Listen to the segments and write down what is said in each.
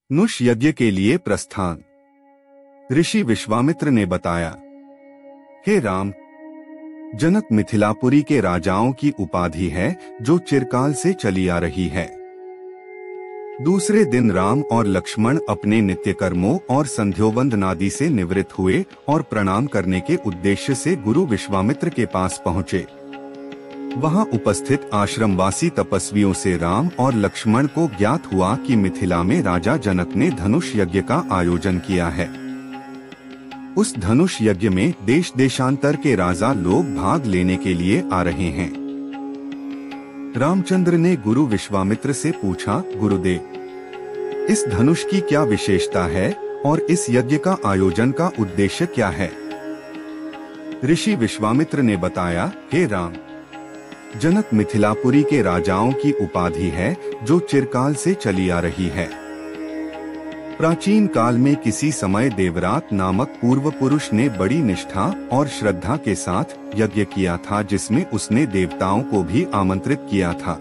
नुष यज्ञ के लिए प्रस्थान। ऋषि विश्वामित्र ने बताया, हे राम, जनक मिथिलापुरी के राजाओं की उपाधि है जो चिरकाल से चली आ रही है। दूसरे दिन राम और लक्ष्मण अपने नित्य कर्मों और संध्योवंदनादि से निवृत्त हुए और प्रणाम करने के उद्देश्य से गुरु विश्वामित्र के पास पहुँचे। वहां उपस्थित आश्रमवासी तपस्वियों से राम और लक्ष्मण को ज्ञात हुआ कि मिथिला में राजा जनक ने धनुष यज्ञ का आयोजन किया है। उस धनुष यज्ञ में देश देशांतर के राजा लोग भाग लेने के लिए आ रहे हैं। रामचंद्र ने गुरु विश्वामित्र से पूछा, गुरुदेव, इस धनुष की क्या विशेषता है और इस यज्ञ का आयोजन का उद्देश्य क्या है? ऋषि विश्वामित्र ने बताया, हे राम, जनक मिथिलापुरी के राजाओं की उपाधि है जो चिरकाल से चली आ रही है। प्राचीन काल में किसी समय देवरात नामक पूर्व पुरुष ने बड़ी निष्ठा और श्रद्धा के साथ यज्ञ किया था, जिसमें उसने देवताओं को भी आमंत्रित किया था।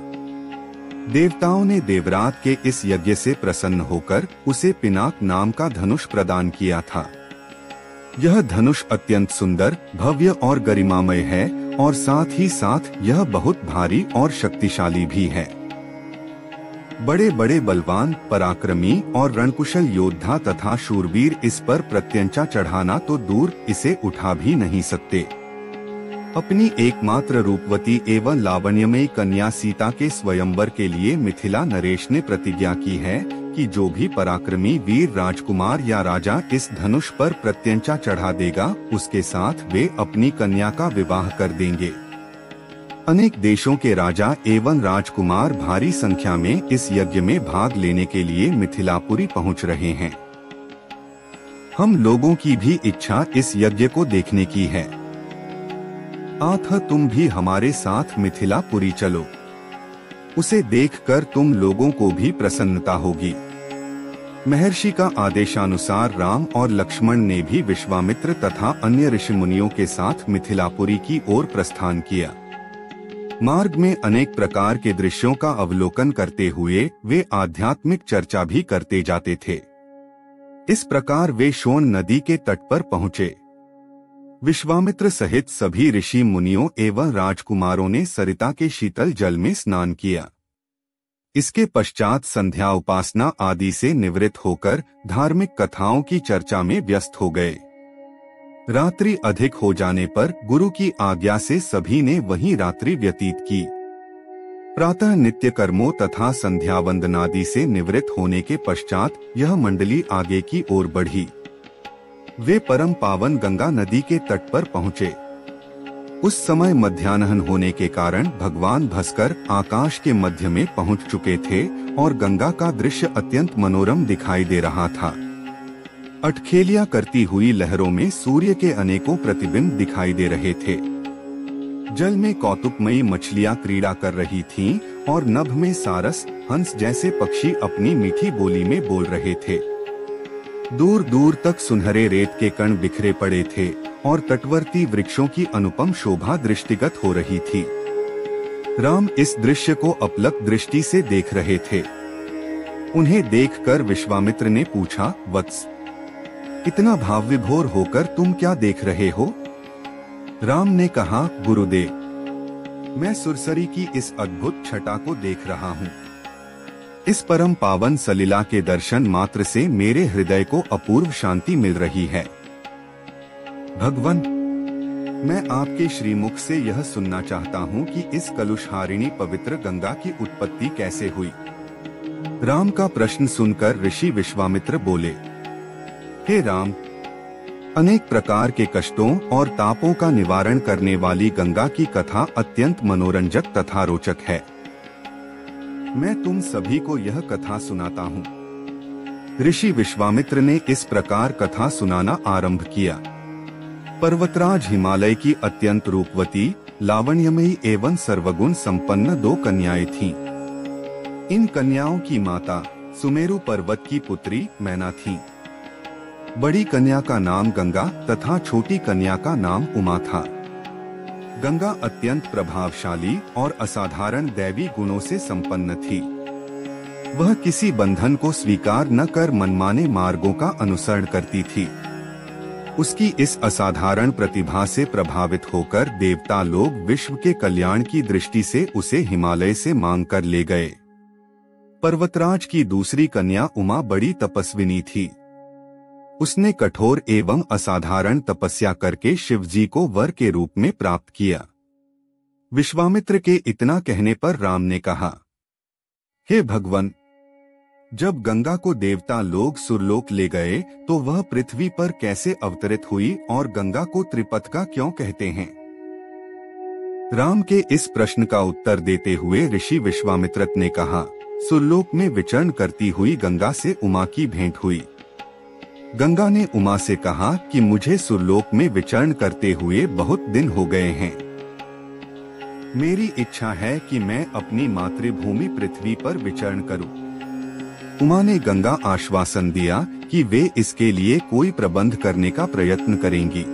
देवताओं ने देवरात के इस यज्ञ से प्रसन्न होकर उसे पिनाक नाम का धनुष प्रदान किया था। यह धनुष अत्यंत सुंदर, भव्य और गरिमामय है और साथ ही साथ यह बहुत भारी और शक्तिशाली भी है। बड़े बड़े बलवान, पराक्रमी और रणकुशल योद्धा तथा शूरवीर इस पर प्रत्यंचा चढ़ाना तो दूर, इसे उठा भी नहीं सकते। अपनी एकमात्र रूपवती एवं लावण्यमयी कन्या सीता के स्वयंवर के लिए मिथिला नरेश ने प्रतिज्ञा की है कि जो भी पराक्रमी वीर राजकुमार या राजा इस धनुष पर प्रत्यंचा चढ़ा देगा, उसके साथ वे अपनी कन्या का विवाह कर देंगे। अनेक देशों के राजा एवं राजकुमार भारी संख्या में इस यज्ञ में भाग लेने के लिए मिथिलापुरी पहुंच रहे हैं। हम लोगों की भी इच्छा इस यज्ञ को देखने की है। अतः तुम भी हमारे साथ मिथिलापुरी चलो। उसे देखकर तुम लोगों को भी प्रसन्नता होगी। महर्षि का आदेशानुसार राम और लक्ष्मण ने भी विश्वामित्र तथा अन्य ऋषि मुनियों के साथ मिथिलापुरी की ओर प्रस्थान किया। मार्ग में अनेक प्रकार के दृश्यों का अवलोकन करते हुए वे आध्यात्मिक चर्चा भी करते जाते थे। इस प्रकार वे सोन नदी के तट पर पहुँचे। विश्वामित्र सहित सभी ऋषि मुनियों एवं राजकुमारों ने सरिता के शीतल जल में स्नान किया। इसके पश्चात संध्या उपासना आदि से निवृत्त होकर धार्मिक कथाओं की चर्चा में व्यस्त हो गए। रात्रि अधिक हो जाने पर गुरु की आज्ञा से सभी ने वहीं रात्रि व्यतीत की। प्रातः नित्य कर्मों तथा संध्या वंदनादि से निवृत्त होने के पश्चात यह मंडली आगे की ओर बढ़ी। वे परम पावन गंगा नदी के तट पर पहुँचे। उस समय मध्याह्न होने के कारण भगवान भास्कर आकाश के मध्य में पहुँच चुके थे और गंगा का दृश्य अत्यंत मनोरम दिखाई दे रहा था। अटखेलियां करती हुई लहरों में सूर्य के अनेकों प्रतिबिंब दिखाई दे रहे थे। जल में कौतुकमयी मछलियां क्रीड़ा कर रही थीं और नभ में सारस, हंस जैसे पक्षी अपनी मीठी बोली में बोल रहे थे। दूर दूर तक सुनहरे रेत के कण बिखरे पड़े थे और तटवर्ती वृक्षों की अनुपम शोभा दृष्टिगत हो रही थी। राम इस दृश्य को अपलक दृष्टि से देख रहे थे। उन्हें देखकर विश्वामित्र ने पूछा, वत्स, इतना भाव विभोर होकर तुम क्या देख रहे हो? राम ने कहा, गुरुदेव, मैं सुरसरी की इस अद्भुत छटा को देख रहा हूँ। इस परम पावन सलीला के दर्शन मात्र से मेरे हृदय को अपूर्व शांति मिल रही है। भगवान, मैं आपके श्रीमुख से यह सुनना चाहता हूँ कि इस कलुषहारिणी पवित्र गंगा की उत्पत्ति कैसे हुई। राम का प्रश्न सुनकर ऋषि विश्वामित्र बोले, हे राम, अनेक प्रकार के कष्टों और तापों का निवारण करने वाली गंगा की कथा अत्यंत मनोरंजक तथा रोचक है। मैं तुम सभी को यह कथा सुनाता हूँ। ऋषि विश्वामित्र ने इस प्रकार कथा सुनाना आरंभ किया। पर्वतराज हिमालय की अत्यंत रूपवती, लावण्यमयी एवं सर्वगुण संपन्न 2 कन्याएं थीं। इन कन्याओं की माता सुमेरु पर्वत की पुत्री मैना थी। बड़ी कन्या का नाम गंगा तथा छोटी कन्या का नाम उमा था। गंगा अत्यंत प्रभावशाली और असाधारण दैवी गुणों से संपन्न थी। वह किसी बंधन को स्वीकार न कर मनमाने मार्गों का अनुसरण करती थी। उसकी इस असाधारण प्रतिभा से प्रभावित होकर देवता लोग विश्व के कल्याण की दृष्टि से उसे हिमालय से मांग कर ले गए। पर्वतराज की दूसरी कन्या उमा बड़ी तपस्विनी थी। उसने कठोर एवं असाधारण तपस्या करके शिवजी को वर के रूप में प्राप्त किया। विश्वामित्र के इतना कहने पर राम ने कहा, हे भगवान, जब गंगा को देवता लोग सुरलोक ले गए तो वह पृथ्वी पर कैसे अवतरित हुई और गंगा को त्रिपथका क्यों कहते हैं? राम के इस प्रश्न का उत्तर देते हुए ऋषि विश्वामित्र ने कहा, सुरलोक में विचरण करती हुई गंगा से उमा की भेंट हुई। गंगा ने उमा से कहा कि मुझे सुरलोक में विचरण करते हुए बहुत दिन हो गए हैं। मेरी इच्छा है कि मैं अपनी मातृभूमि पृथ्वी पर विचरण करूं। उमा ने गंगा आश्वासन दिया कि वे इसके लिए कोई प्रबंध करने का प्रयत्न करेंगी।